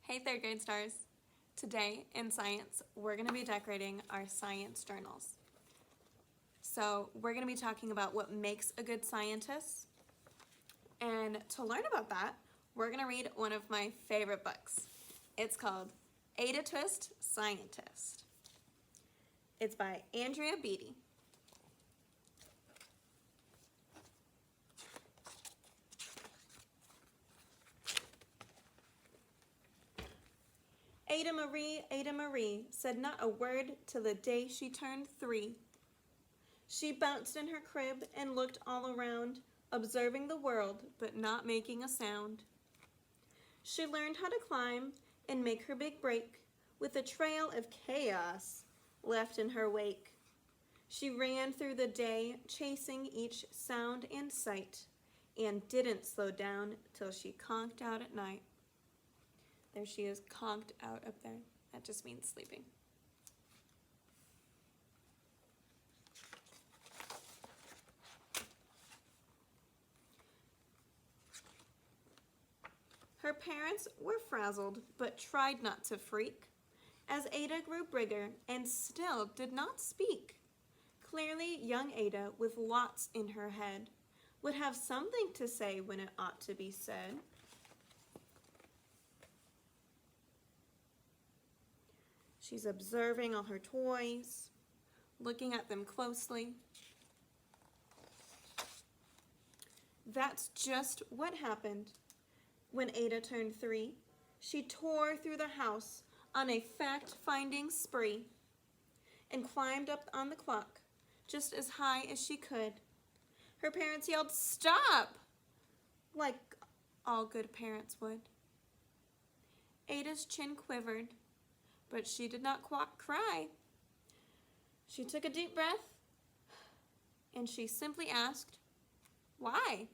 Hey third grade stars! Today in science, we're going to be decorating our science journals. So we're going to be talking about what makes a good scientist. And to learn about that, we're going to read one of my favorite books. It's called Ada Twist, Scientist. It's by Andrea Beatty. Ada Marie said not a word till the day she turned 3. She bounced in her crib and looked all around, observing the world but not making a sound. She learned how to climb and make her big break with a trail of chaos left in her wake. She ran through the day chasing each sound and sight and didn't slow down till she conked out at night. There she is, conked out up there. That just means sleeping. Her parents were frazzled, but tried not to freak, as Ada grew bigger and still did not speak. Clearly, young Ada, with lots in her head, would have something to say when it ought to be said. She's observing all her toys, looking at them closely. That's just what happened. When Ada turned 3, she tore through the house on a fact-finding spree and climbed up on the clock just as high as she could. Her parents yelled, "Stop!" like all good parents would. Ada's chin quivered, but she did not cry. She took a deep breath and she simply asked, "Why?"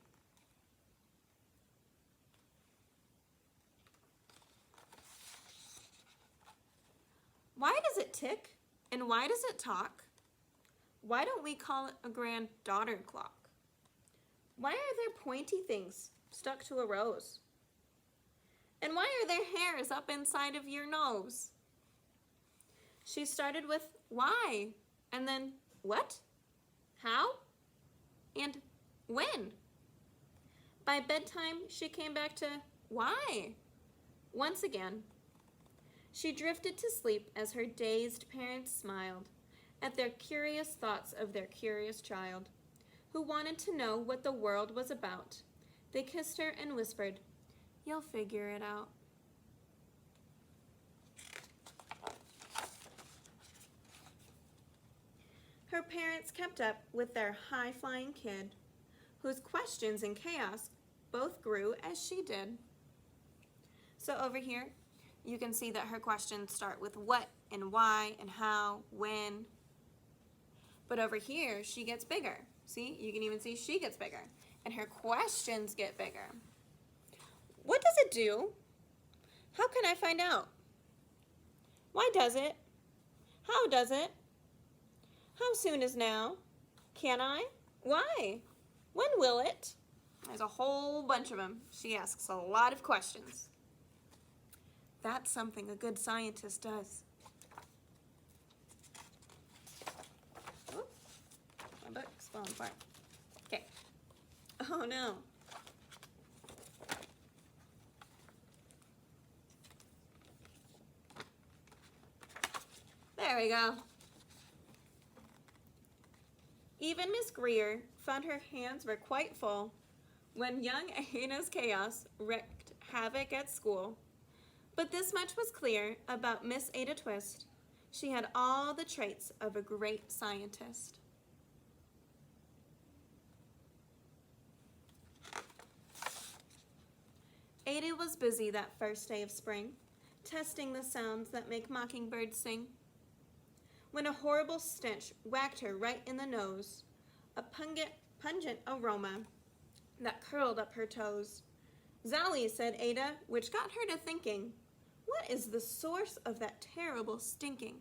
Why does it tick? And why does it talk? Why don't we call it a granddaughter clock? Why are there pointy things stuck to a rose? And why are there hairs up inside of your nose? She started with why, and then what, how, and when. By bedtime, she came back to why once again. She drifted to sleep as her dazed parents smiled at their curious thoughts of their curious child, who wanted to know what the world was about. They kissed her and whispered, "You'll figure it out." Her parents kept up with their high-flying kid, whose questions and chaos both grew as she did. So over here, you can see that her questions start with what and why and how, when. But over here, she gets bigger. See, you can even see she gets bigger. And her questions get bigger. What does it do? How can I find out? Why does it? How does it? How soon is now? Can I? Why? When will it? There's a whole bunch of them. She asks a lot of questions. That's something a good scientist does. Oh, my book's falling apart. Okay. Oh no. There we go. Even Miss Greer found her hands were quite full when young Ada's chaos wreaked havoc at school. But this much was clear about Miss Ada Twist. She had all the traits of a great scientist. Ada was busy that first day of spring, testing the sounds that make mockingbirds sing, when a horrible stench whacked her right in the nose, a pungent aroma that curled up her toes. "Zowie," said Ada, which got her to thinking, what is the source of that terrible stinking?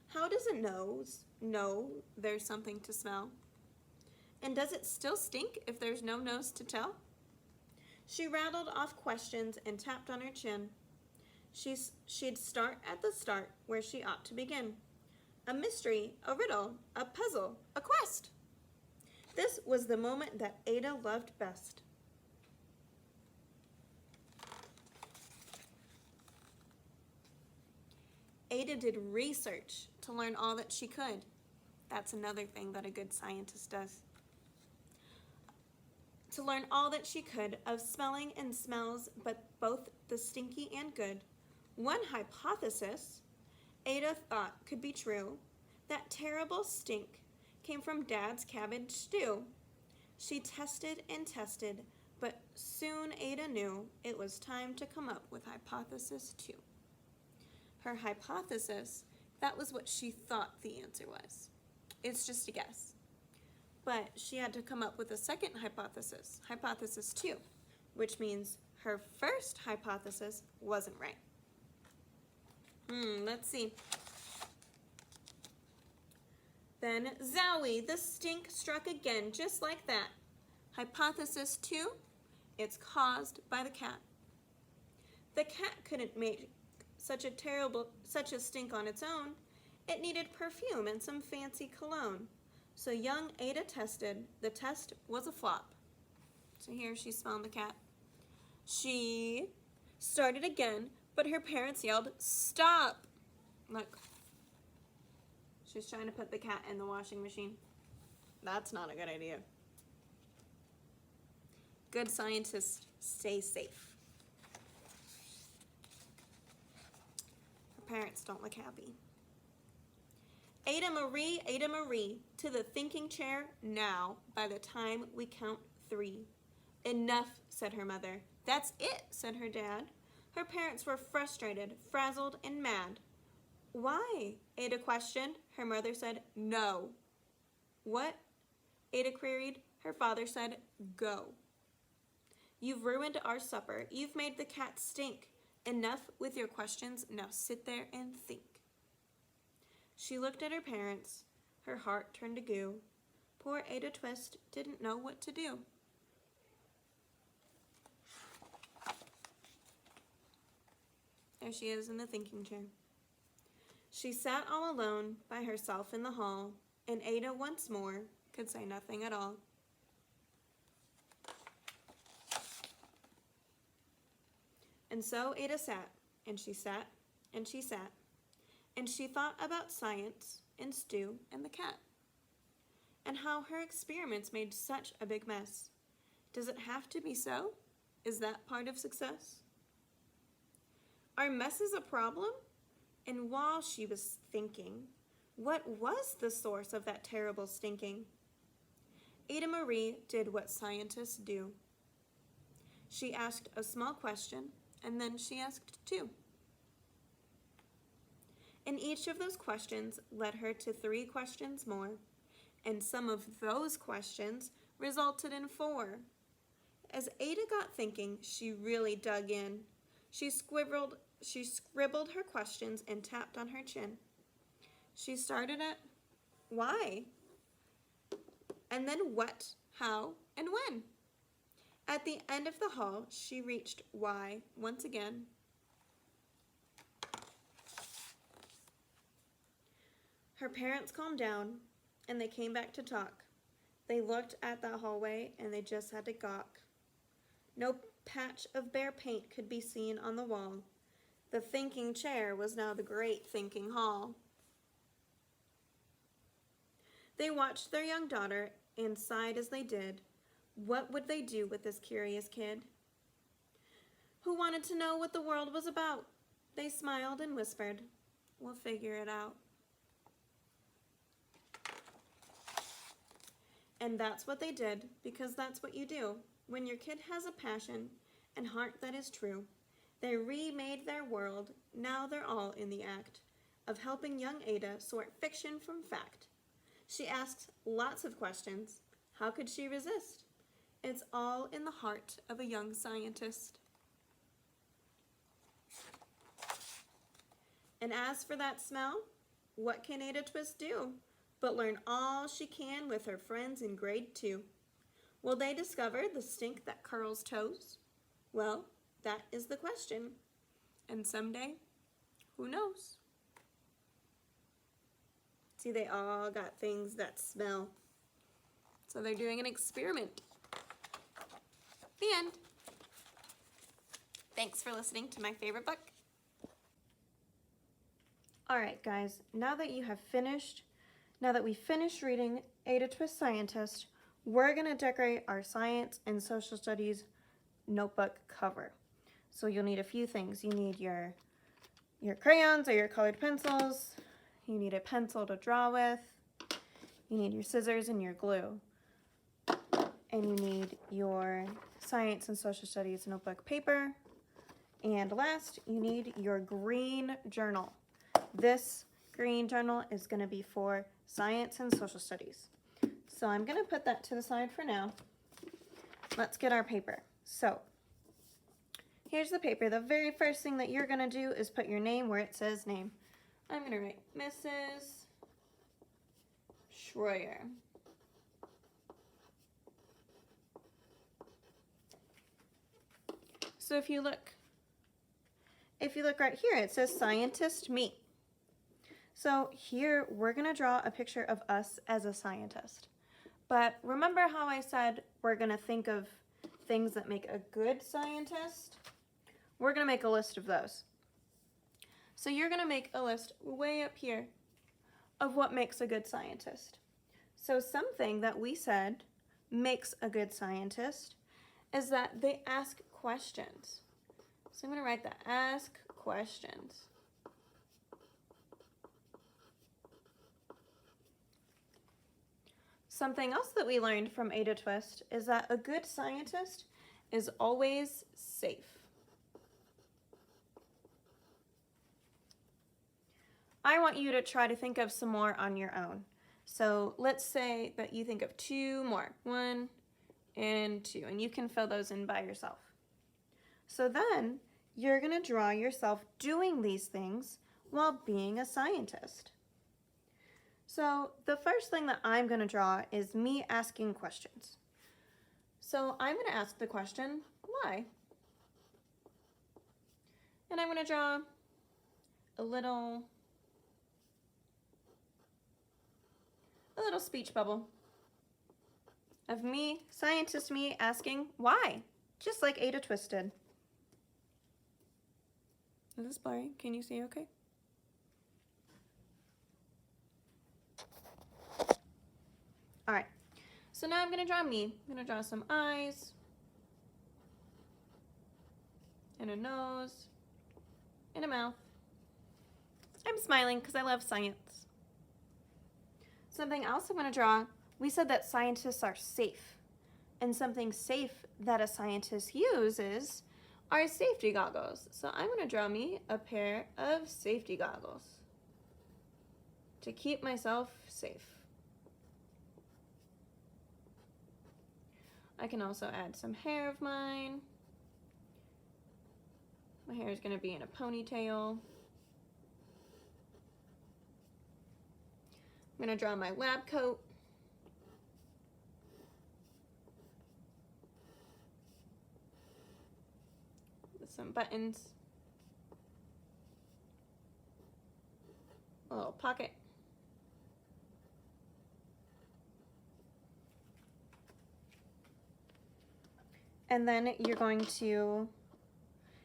How does a nose know there's something to smell? And does it still stink if there's no nose to tell? She rattled off questions and tapped on her chin. She'd start at the start where she ought to begin. A mystery, a riddle, a puzzle, a quest. This was the moment that Ada loved best. Ada did research to learn all that she could. That's another thing that a good scientist does. To learn all that she could of smelling and smells, but both the stinky and good. One hypothesis Ada thought could be true. That terrible stink came from Dad's cabbage stew. She tested and tested, but soon Ada knew it was time to come up with hypothesis 2. Her hypothesis, that was what she thought the answer was. It's just a guess. But she had to come up with a second hypothesis, hypothesis 2, which means her first hypothesis wasn't right. Let's see. Then, zowie, the stink struck again, just like that. Hypothesis 2, it's caused by the cat. The cat couldn't make such a stink on its own. It needed perfume and some fancy cologne. So young Ada tested. The test was a flop. So here she smelled the cat. She started again, but her parents yelled, "Stop!" Look. She's trying to put the cat in the washing machine. That's not a good idea. Good scientists stay safe. Her parents don't look happy. Ada Marie, to the thinking chair now by the time we count 3. Enough, said her mother. That's it, said her dad. Her parents were frustrated, frazzled, and mad. Why? Ada questioned. Her mother said, no. What? Ada queried. Her father said, go. You've ruined our supper. You've made the cat stink. Enough with your questions. Now sit there and think. She looked at her parents. Her heart turned to goo. Poor Ada Twist didn't know what to do. There she is in the thinking chair. She sat all alone by herself in the hall, and Ada once more could say nothing at all. And so Ada sat, and she sat, and she sat, and she thought about science and Stu and the cat, and how her experiments made such a big mess. Does it have to be so? Is that part of success? Are messes a problem? And while she was thinking, what was the source of that terrible stinking? Ada Marie did what scientists do. She asked a small question, and then she asked 2. And each of those questions led her to 3 questions more, and some of those questions resulted in 4. As Ada got thinking, she really dug in. She scribbled her questions and tapped on her chin. She started at why, and then what, how, and when. At the end of the hall, she reached why once again. Her parents calmed down, and they came back to talk. They looked at that hallway, and they just had to gawk. No patch of bare paint could be seen on the wall. The thinking chair was now the great thinking hall. They watched their young daughter and sighed as they did. What would they do with this curious kid who wanted to know what the world was about? They smiled and whispered, we'll figure it out. And that's what they did, because that's what you do. When your kid has a passion and heart that is true, they remade their world. Now they're all in the act of helping young Ada sort fiction from fact. She asks lots of questions. How could she resist? It's all in the heart of a young scientist. And as for that smell, what can Ada Twist do but learn all she can with her friends in grade 2? Will they discover the stink that curls toes? Well, that is the question. And someday, who knows? See, they all got things that smell. So they're doing an experiment. The end. Thanks for listening to my favorite book. All right, guys, now that we finished reading Ada Twist Scientist, we're gonna decorate our science and social studies notebook cover. So you'll need a few things. You need your crayons or your colored pencils. You need a pencil to draw with. You need your scissors and your glue. And you need your science and social studies notebook paper. And last, you need your green journal. This green journal is going to be for science and social studies. So I'm going to put that to the side for now. Let's get our paper. So here's the paper. The very first thing that you're going to do is put your name where it says name. I'm going to write Mrs. Schroyer. So if you look right here, it says Scientist Me. So here we're going to draw a picture of us as a scientist. But remember how I said we're going to think of things that make a good scientist? We're going to make a list of those. So you're going to make a list way up here of what makes a good scientist. So something that we said makes a good scientist is that they ask questions. So I'm going to write that, ask questions. Something else that we learned from Ada Twist is that a good scientist is always safe. I want you to try to think of some more on your own. So let's say that you think of 2 more, 1 and 2, and you can fill those in by yourself. So then you're going to draw yourself doing these things while being a scientist. So the first thing that I'm going to draw is me asking questions. So I'm going to ask the question, why? And I'm going to draw a little speech bubble of me, scientist me, asking why, just like Ada Twist did. Is this blurry? Can you see okay? All right, so now I'm gonna draw me. I'm gonna draw some eyes, and a nose, and a mouth. I'm smiling because I love science. Something else I'm gonna draw, we said that scientists are safe. And something safe that a scientist uses are safety goggles. So I'm gonna draw me a pair of safety goggles to keep myself safe. I can also add some hair of mine. My hair is gonna be in a ponytail. I'm gonna draw my lab coat. With some buttons. A little pocket. And then you're going to,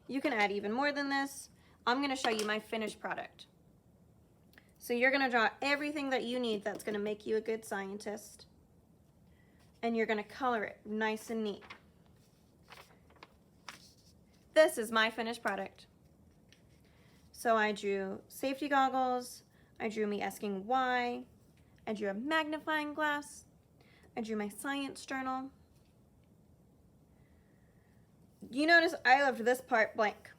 you can add even more than this. I'm gonna show you my finished product. So you're gonna draw everything that you need that's gonna make you a good scientist. And you're gonna color it nice and neat. This is my finished product. So I drew safety goggles, I drew me asking why, I drew a magnifying glass, I drew my science journal. You notice I left this part blank.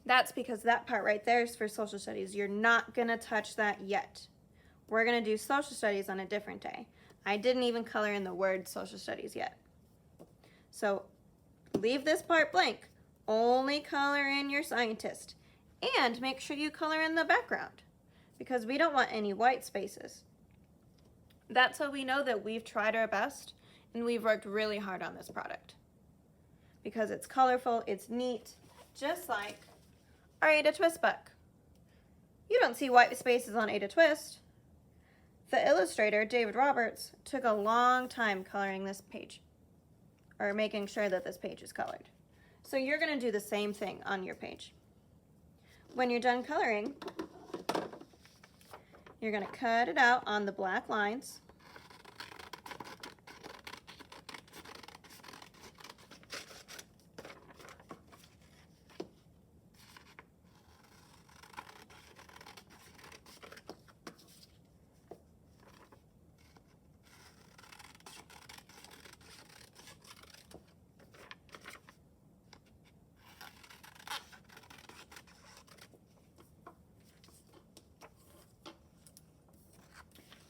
That's because that part right there is for social studies. You're not gonna touch that yet. We're gonna do social studies on a different day. I didn't even color in the word social studies yet. So leave this part blank. Only color in your scientist. And make sure you color in the background because we don't want any white spaces. That's how we know that we've tried our best and we've worked really hard on this product. because it's colorful, it's neat, just like our Ada Twist book. You don't see white spaces on Ada Twist. The illustrator, David Roberts, took a long time coloring this page, or making sure that this page is colored. So you're going to do the same thing on your page. When you're done coloring, you're going to cut it out on the black lines.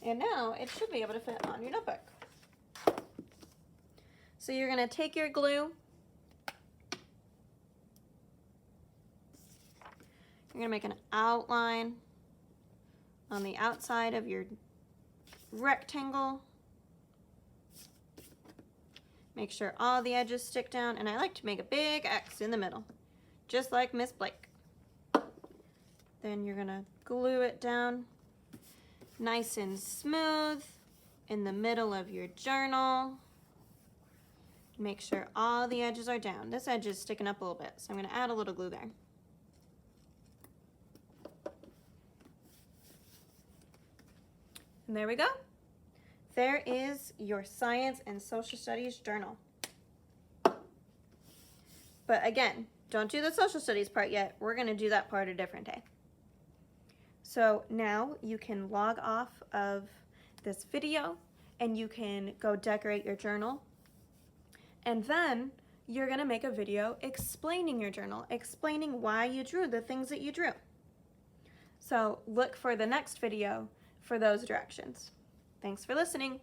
And now it should be able to fit on your notebook. So you're going to take your glue. You're going to make an outline on the outside of your rectangle. Make sure all the edges stick down, and I like to make a big X in the middle, just like Miss Blake. Then you're going to glue it down nice and smooth in the middle of your journal. Make sure all the edges are down. This edge is sticking up a little bit, so I'm going to add a little glue there. And there we go. There is your Science and Social Studies journal. But again, don't do the social studies part yet. We're going to do that part a different day. So now you can log off of this video and you can go decorate your journal. And then you're going to make a video explaining your journal, explaining why you drew the things that you drew. So look for the next video for those directions. Thanks for listening.